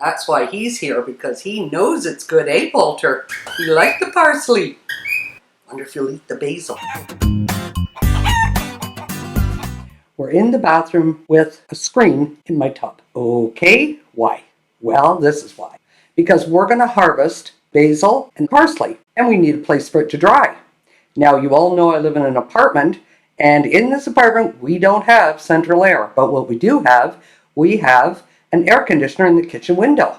That's why he's here, because he knows it's good, eh, Walter? You like the parsley. Wonder if you'll eat the basil. We're in the bathroom with a screen in my tub. Okay, why? Well, this is why. Because we're going to harvest basil and parsley, and we need a place for it to dry. Now, you all know I live in an apartment, and in this apartment, we don't have central air. But what we do have, we have an air conditioner in the kitchen window.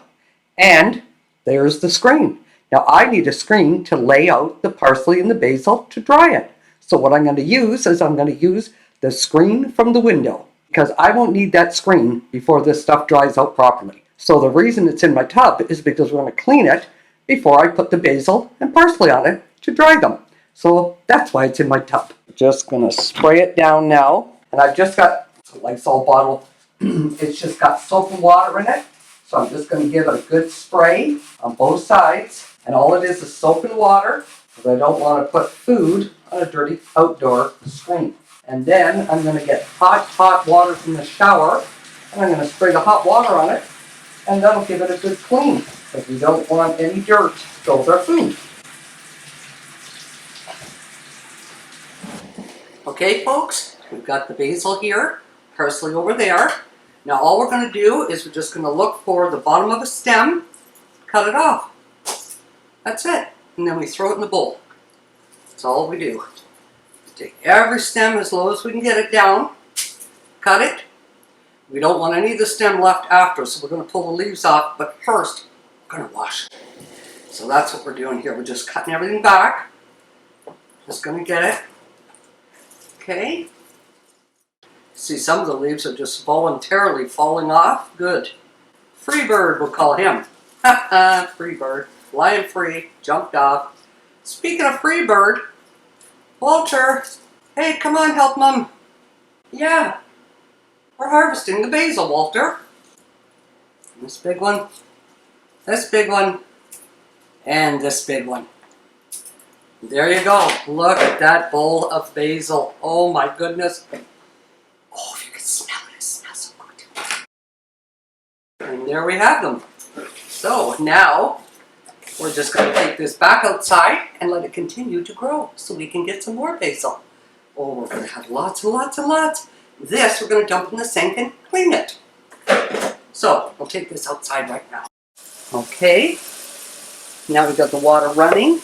And there's the screen. Now, I need a screen to lay out the parsley and the basil to dry it. So what I'm going to use is I'm going to use the screen from the window, because I won't need that screen before this stuff dries out properly. So the reason it's in my tub is because we're going to clean it before I put the basil and parsley on it to dry them. So that's why it's in my tub. Just going to spray it down now. And I've just got a Lysol bottle. It's just got soap and water in it. So I'm just going to give it a good spray on both sides. And all it is soap and water, because I don't want to put food on a dirty outdoor screen. And then I'm going to get hot water from the shower, and I'm going to spray the hot water on it, and that'll give it a good clean, because we don't want any dirt to go with our food. Okay, folks, we've got the basil here, parsley over there. Now all we're going to do is we're just going to look for the bottom of a stem, cut it off. That's it. And then we throw it in the bowl. That's all we do. Take every stem as low as we can get it down, cut it. We don't want any of the stem left after, so we're going to pull the leaves off, but first we're going to wash it. So that's what we're doing here. We're just cutting everything back. Just going to get it. Okay. See, some of the leaves are just voluntarily falling off. Good. Free bird, we'll call him. Free bird. Flying free. Jumped off. Speaking of free bird, Walter, hey, come on, help Mom. Yeah, we're harvesting the basil, Walter. This big one, and this big one. There you go. Look at that bowl of basil. Oh my goodness. Oh, if you can smell it, it smells so good. And there we have them. So now, we're just going to take this back outside and let it continue to grow so we can get some more basil. Oh, we're going to have lots and lots and lots. This we're going to dump in the sink and clean it. So, we'll take this outside right now. Okay, now we've got the water running,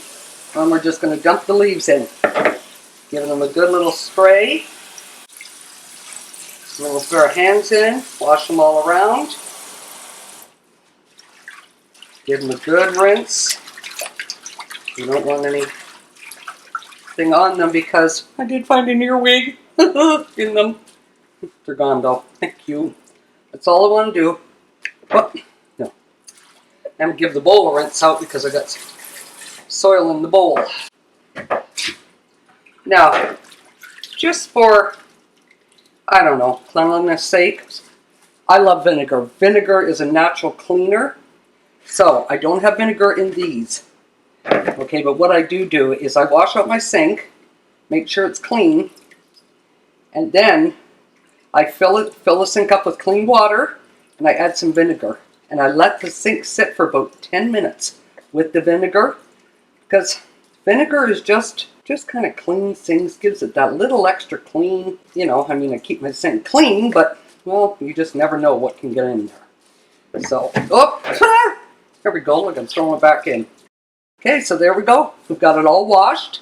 and we're just going to dump the leaves in. Giving them a good little spray. And then we'll put our hands in, wash them all around. Give them a good rinse. You don't want anything on them, because I did find an earwig in them. They're gone though. Thank you. That's all I want to do. Oh, no. I'm going to give the bowl a rinse out because I got some soil in the bowl. Now, just for, I don't know, cleanliness sake, I love vinegar. Vinegar is a natural cleaner. So, I don't have vinegar in these. Okay, but what I do is I wash out my sink, make sure it's clean, and then I fill the sink up with clean water, and I add some vinegar. And I let the sink sit for about 10 minutes with the vinegar, because vinegar is just kind of cleans things, gives it that little extra clean. You know, I mean, I keep my sink clean, but, well, you just never know what can get in there. So, oh, there we go. Look, I'm throwing it back in. Okay, so there we go. We've got it all washed.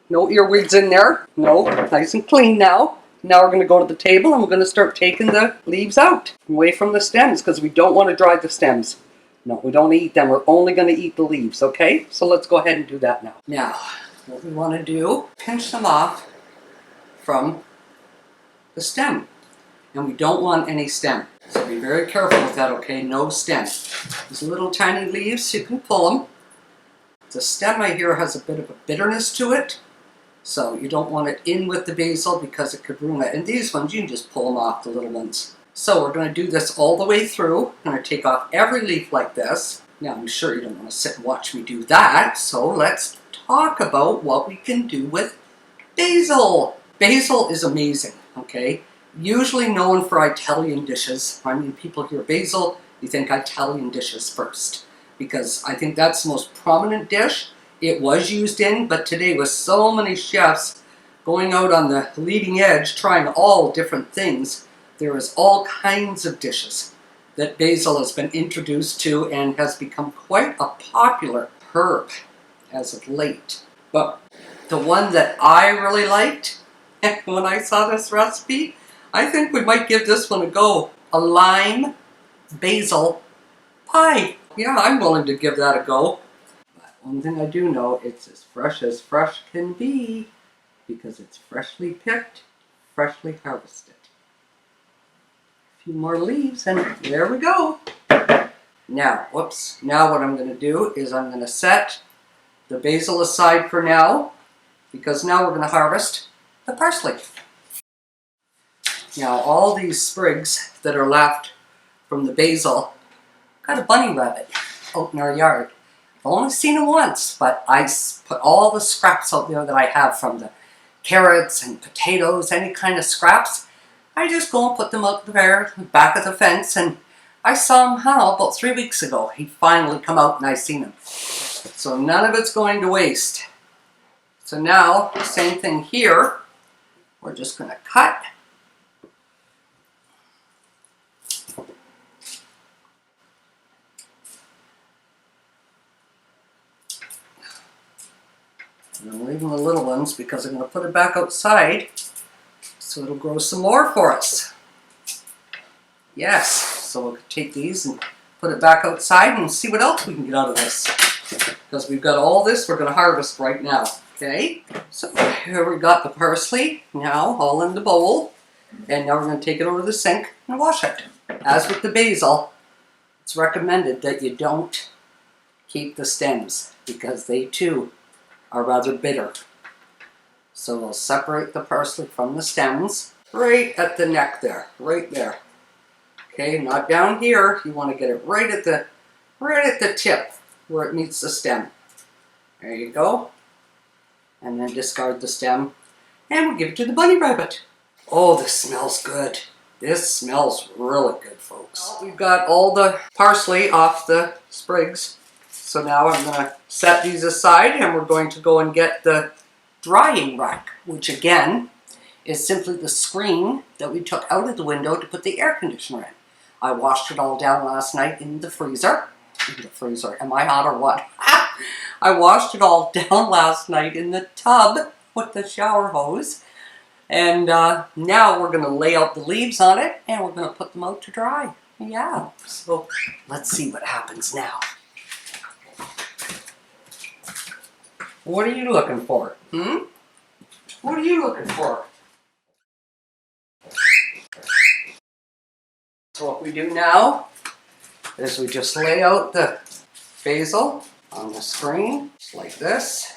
No earwigs in there. No, nice and clean now. Now we're going to go to the table and we're going to start taking the leaves out, away from the stems, because we don't want to dry the stems. No, we don't eat them. We're only going to eat the leaves, okay? So let's go ahead and do that now. Now, what we want to do, pinch them off from the stem. And we don't want any stem. So be very careful with that, okay? No stem. These little tiny leaves, you can pull them. The stem I hear has a bit of a bitterness to it. So you don't want it in with the basil because it could ruin it. And these ones, you can just pull them off, the little ones. So we're going to do this all the way through. I'm going to take off every leaf like this. Now I'm sure you don't want to sit and watch me do that. So let's talk about what we can do with basil. Basil is amazing, okay? Usually known for Italian dishes. I mean, people hear basil you think Italian dishes first, because I think that's the most prominent dish it was used in. But today, with so many chefs going out on the leading edge, trying all different things, there is all kinds of dishes that basil has been introduced to and has become quite a popular herb as of late. But the one that I really liked when I saw this recipe, I think we might give this one a go. A lime basil pie. Yeah, I'm willing to give that a go. But one thing I do know, it's as fresh can be, because it's freshly picked, freshly harvested. A few more leaves and there we go. Now, whoops, now what I'm going to do is I'm going to set the basil aside for now, because now we're going to harvest the parsley. Now all these sprigs that are left from the basil, got a bunny rabbit out in our yard. I've only seen him once, but I put all the scraps out there that I have from the carrots and potatoes, any kind of scraps. I just go and put them out there, back of the fence, and I saw him about 3 weeks ago. He finally come out and I seen him. So none of it's going to waste. So now, same thing here. We're just going to cut. And I'm leaving the little ones because I'm going to put it back outside so it'll grow some more for us. Yes, so we'll take these and put it back outside and see what else we can get out of this. Because we've got all this we're going to harvest right now. Okay, so here we got the parsley now all in the bowl. And now we're going to take it over to the sink and wash it. As with the basil, it's recommended that you don't keep the stems because they too are rather bitter. So we'll separate the parsley from the stems right at the neck there, right there. Okay, not down here. You want to get it right at the tip where it meets the stem. There you go. And then discard the stem and we'll give it to the bunny rabbit. Oh, this smells good. This smells really good, folks. We've got all the parsley off the sprigs. So now I'm going to set these aside and we're going to go and get the drying rack, which again is simply the screen that we took out of the window to put the air conditioner in. I washed it all down last night in the freezer. In the freezer, am I hot or what? I washed it all down last night in the tub with the shower hose. And now we're going to lay out the leaves on it and we're going to put them out to dry. Yeah, so let's see what happens now. What are you looking for? What are you looking for? So what we do now is we just lay out the basil on the screen, just like this.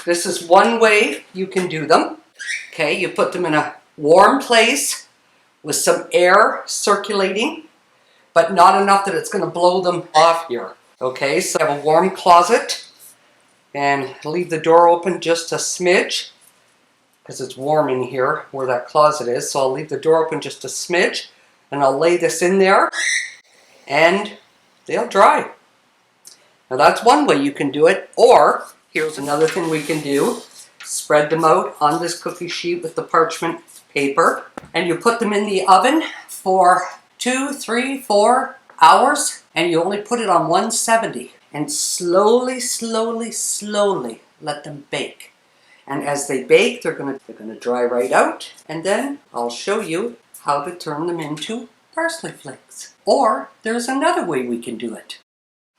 This is one way you can do them. Okay, you put them in a warm place with some air circulating, but not enough that it's going to blow them off here. Okay, so I have a warm closet and leave the door open just a smidge because it's warm in here where that closet is. So I'll leave the door open just a smidge and I'll lay this in there and they'll dry. Now that's one way you can do it, or here's another thing we can do. Spread them out on this cookie sheet with the parchment paper and you put them in the oven for 2, 3, 4 hours and you only put it on 170 and slowly let them bake. And as they bake, they're gonna dry right out, and then I'll show you how to turn them into parsley flakes. Or there's another way we can do it.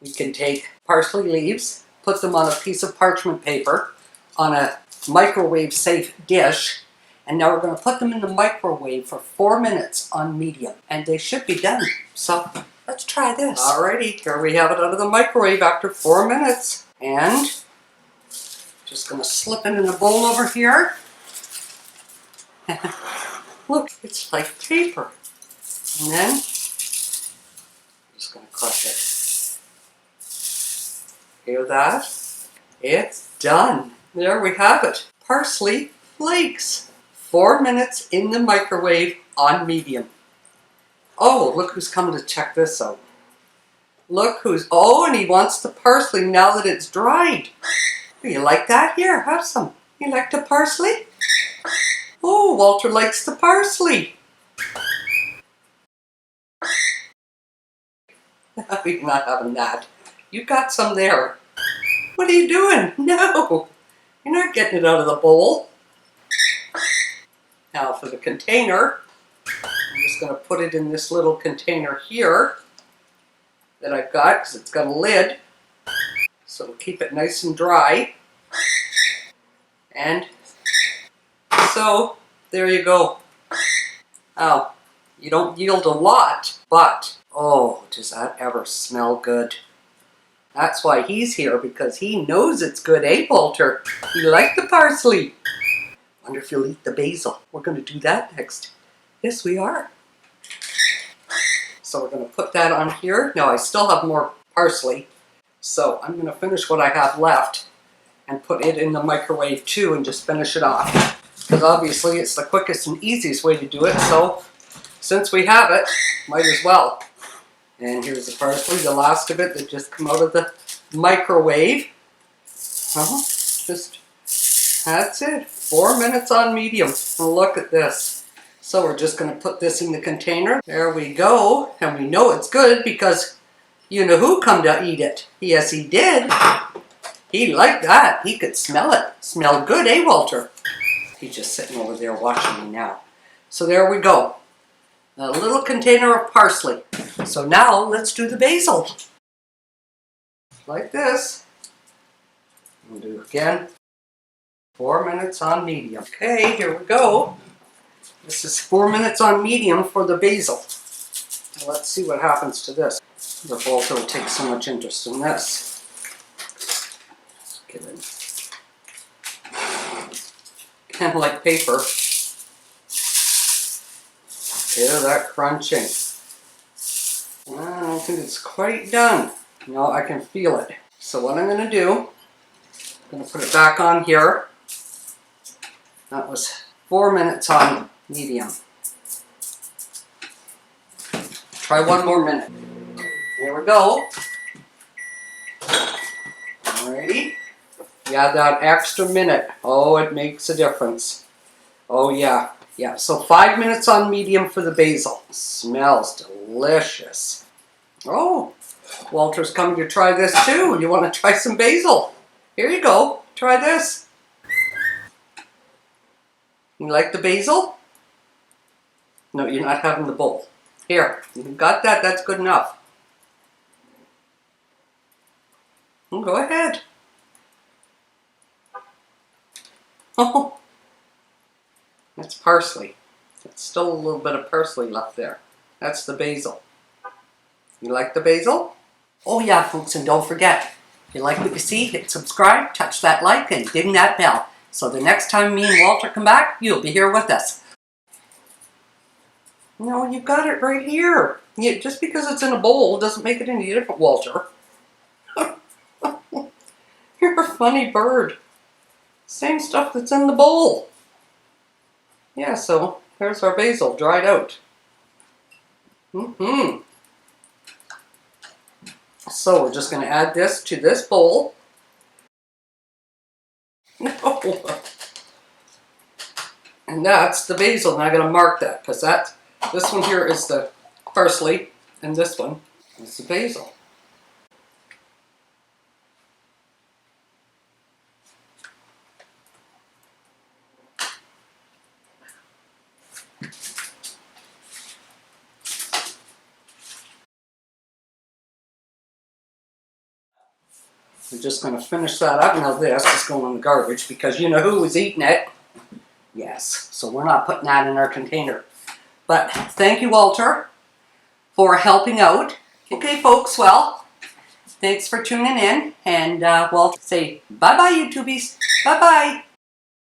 We can take parsley leaves, put them on a piece of parchment paper on a microwave safe dish, and now we're going to put them in the microwave for 4 minutes on medium, and they should be done. So let's try this. Alrighty, here we have it out of the microwave after 4 minutes, and just going to slip it in a bowl over here. Look, it's like paper. And then I'm just going to crush it. Hear that? It's done. There we have it. Parsley flakes. 4 minutes in the microwave on medium. Oh, look who's coming to check this out. Look who's, oh, and he wants the parsley now that it's dried. You like that? Here, have some. You like the parsley? Oh, Walter likes the parsley. You're not having that. You got some there. What are you doing? No, you're not getting it out of the bowl. Now for the container, I'm just going to put it in this little container here that I've got because it's got a lid. So it'll keep it nice and dry. And so there you go. Oh, you don't yield a lot, but oh, does that ever smell good. That's why he's here, because he knows it's good, eh, Walter? You like the parsley? Wonder if you'll eat the basil. We're going to do that next. Yes, we are. So we're going to put that on here. Now I still have more parsley, so I'm going to finish what I have left and put it in the microwave too and just finish it off. Because obviously it's the quickest and easiest way to do it, so since we have it, might as well. And here's the parsley, the last of it that just come out of the microwave. Just, that's it. 4 minutes on medium. And look at this. So we're just going to put this in the container. There we go. And we know it's good because you know who come to eat it. Yes, he did. He liked that. He could smell it. Smelled good, eh, Walter? He's just sitting over there watching me now. So there we go. A little container of parsley. So now let's do the basil. Like this. We'll do again. 4 minutes on medium. Okay, here we go. This is 4 minutes on medium for the basil. Now let's see what happens to this. The Walter will take so much interest in this. Get it. Kind of like paper. Hear that crunching. I don't think it's quite done. No, I can feel it. So what I'm going to do, I'm going to put it back on here. That was 4 minutes on medium. Try 1 more minute. Here we go. Alrighty. You add that extra minute. Oh, it makes a difference. Oh yeah. Yeah, so 5 minutes on medium for the basil. Smells delicious. Oh, Walter's coming to try this too. You want to try some basil? Here you go. Try this. You like the basil? No, you're not having the bowl. Here, you got that. That's good enough. Well, go ahead. Oh. That's parsley. There's still a little bit of parsley left there. That's the basil. You like the basil? Oh yeah, folks, and don't forget, if you like what you see, hit subscribe, touch that like, and ding that bell. So the next time me and Walter come back, you'll be here with us. No, you got it right here. Just because it's in a bowl doesn't make it any different, Walter. You're a funny bird. Same stuff that's in the bowl. Yeah, so there's our basil dried out. So we're just going to add this to this bowl. No. And that's the basil. And I'm going to mark that because this one here is the parsley and this one is the basil. We're just going to finish that up. Now this is going in the garbage because you know who was eating it. Yes, so we're not putting that in our container. But thank you, Walter, for helping out. Okay, folks, well, thanks for tuning in. And Walter, say bye-bye, YouTubies. Bye-bye.